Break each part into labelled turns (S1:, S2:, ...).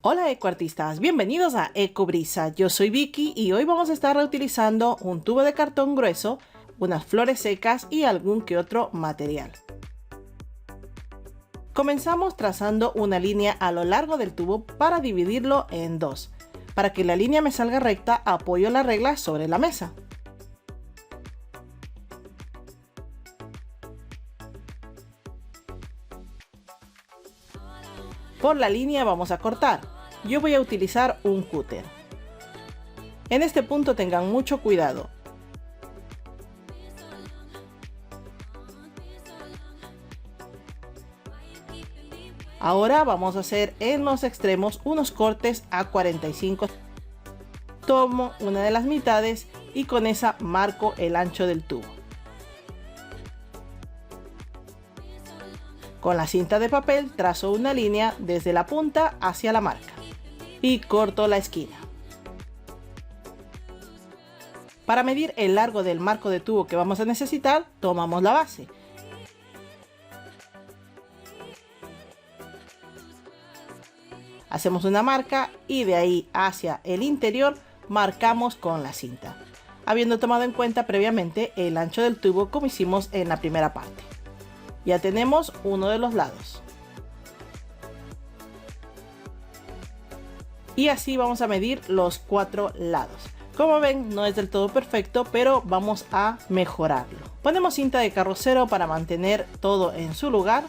S1: Hola ecoartistas, bienvenidos a Ecobrisa. Yo soy Vicky y hoy vamos a estar reutilizando un tubo de cartón grueso, unas flores secas y algún que otro material. Comenzamos trazando una línea a lo largo del tubo para dividirlo en dos. Para que la línea me salga recta, apoyo la regla sobre la mesa. Por la línea vamos a cortar. Yo voy a utilizar un cúter. En este punto tengan mucho cuidado. Ahora vamos a hacer en los extremos unos cortes a 45. Tomo una de las mitades y con esa marco el ancho del tubo. Con la cinta de papel trazo una línea desde la punta hacia la marca y corto la esquina. Para medir el largo del marco de tubo que vamos a necesitar, tomamos la base. Hacemos una marca y de ahí hacia el interior marcamos con la cinta, habiendo tomado en cuenta previamente el ancho del tubo como hicimos en la primera parte. Ya tenemos uno de los lados. Y así vamos a medir los 4 lados. Como ven, no es del todo perfecto, pero vamos a mejorarlo. Ponemos cinta de carrocero para mantener todo en su lugar.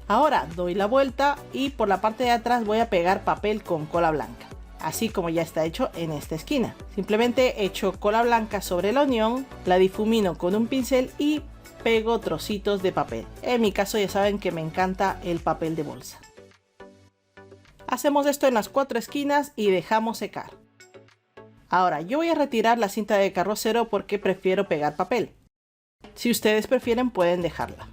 S1: Ahora doy la vuelta y por la parte de atrás voy a pegar papel con cola blanca, así como ya está hecho en esta esquina. Simplemente echo cola blanca sobre la unión, la difumino con un pincel y pego trocitos de papel. En mi caso ya saben que me encanta el papel de bolsa. Hacemos esto en las 4 esquinas y dejamos secar. Ahora yo voy a retirar la cinta de carrocero porque prefiero pegar papel. Si ustedes prefieren pueden dejarla.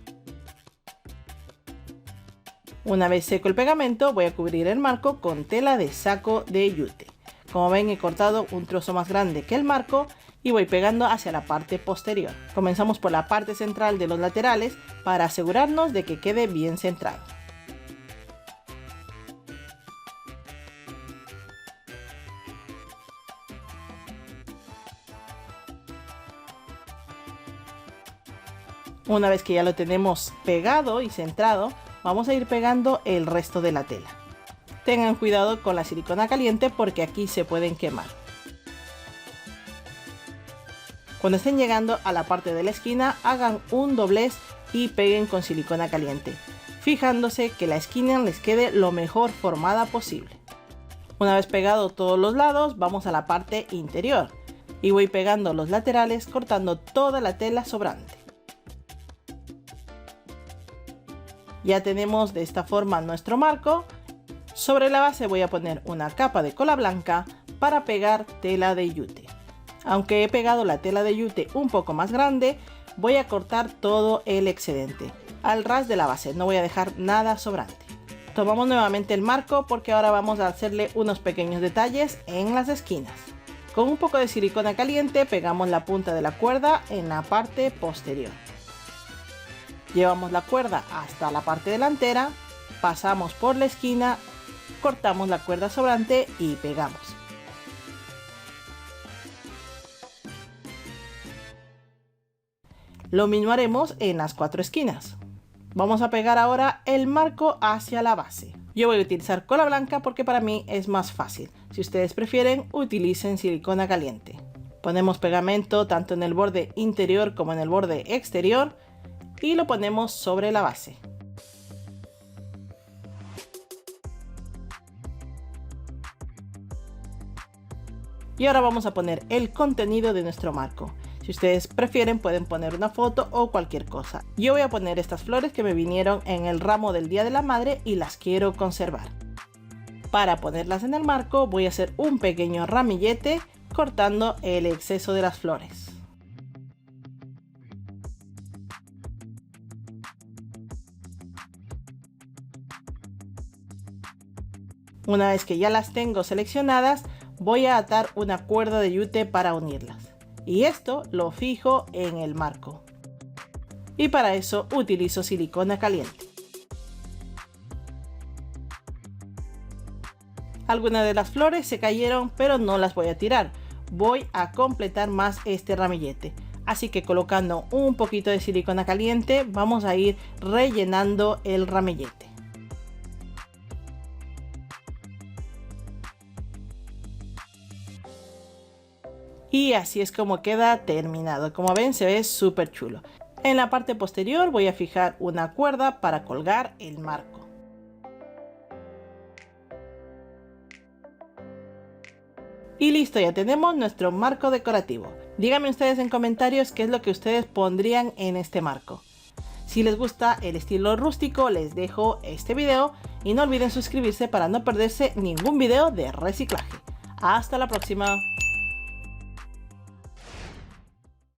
S1: Una vez seco el pegamento voy a cubrir el marco con tela de saco de yute. Como ven, he cortado un trozo más grande que el marco y voy pegando hacia la parte posterior. Comenzamos por la parte central de los laterales para asegurarnos de que quede bien centrado. Una vez que ya lo tenemos pegado y centrado, vamos a ir pegando el resto de la tela. Tengan cuidado con la silicona caliente porque aquí se pueden quemar. Cuando estén llegando a la parte de la esquina, hagan un doblez y peguen con silicona caliente, fijándose que la esquina les quede lo mejor formada posible. Una vez pegado todos los lados, vamos a la parte interior y voy pegando los laterales cortando toda la tela sobrante. Ya tenemos de esta forma nuestro marco. Sobre la base voy a poner una capa de cola blanca para pegar tela de yute. Aunque he pegado la tela de yute un poco más grande, voy a cortar todo el excedente al ras de la base, no voy a dejar nada sobrante. Tomamos nuevamente el marco porque ahora vamos a hacerle unos pequeños detalles en las esquinas. Con un poco de silicona caliente pegamos la punta de la cuerda en la parte posterior. Llevamos la cuerda hasta la parte delantera, pasamos por la esquina, cortamos la cuerda sobrante y pegamos. Lo mismo haremos en las 4 esquinas. Vamos a pegar ahora el marco hacia la base. Yo voy a utilizar cola blanca porque para mí es más fácil. Si ustedes prefieren, utilicen silicona caliente. Ponemos pegamento tanto en el borde interior como en el borde exterior y lo ponemos sobre la base. Y ahora vamos a poner el contenido de nuestro marco. Si ustedes prefieren pueden poner una foto o cualquier cosa. Yo voy a poner estas flores que me vinieron en el ramo del Día de la Madre y las quiero conservar. Para ponerlas en el marco voy a hacer un pequeño ramillete cortando el exceso de las flores. Una vez que ya las tengo seleccionadas, voy a atar una cuerda de yute para unirlas. Y esto lo fijo en el marco. Y para eso utilizo silicona caliente. Algunas de las flores se cayeron, pero no las voy a tirar. Voy a completar más este ramillete. Así que colocando un poquito de silicona caliente, vamos a ir rellenando el ramillete. Y así es como queda terminado. Como ven, se ve súper chulo. En la parte posterior voy a fijar una cuerda para colgar el marco. Y listo, ya tenemos nuestro marco decorativo. Díganme ustedes en comentarios qué es lo que ustedes pondrían en este marco. Si les gusta el estilo rústico, les dejo este video y no olviden suscribirse para no perderse ningún video de reciclaje. Hasta la próxima.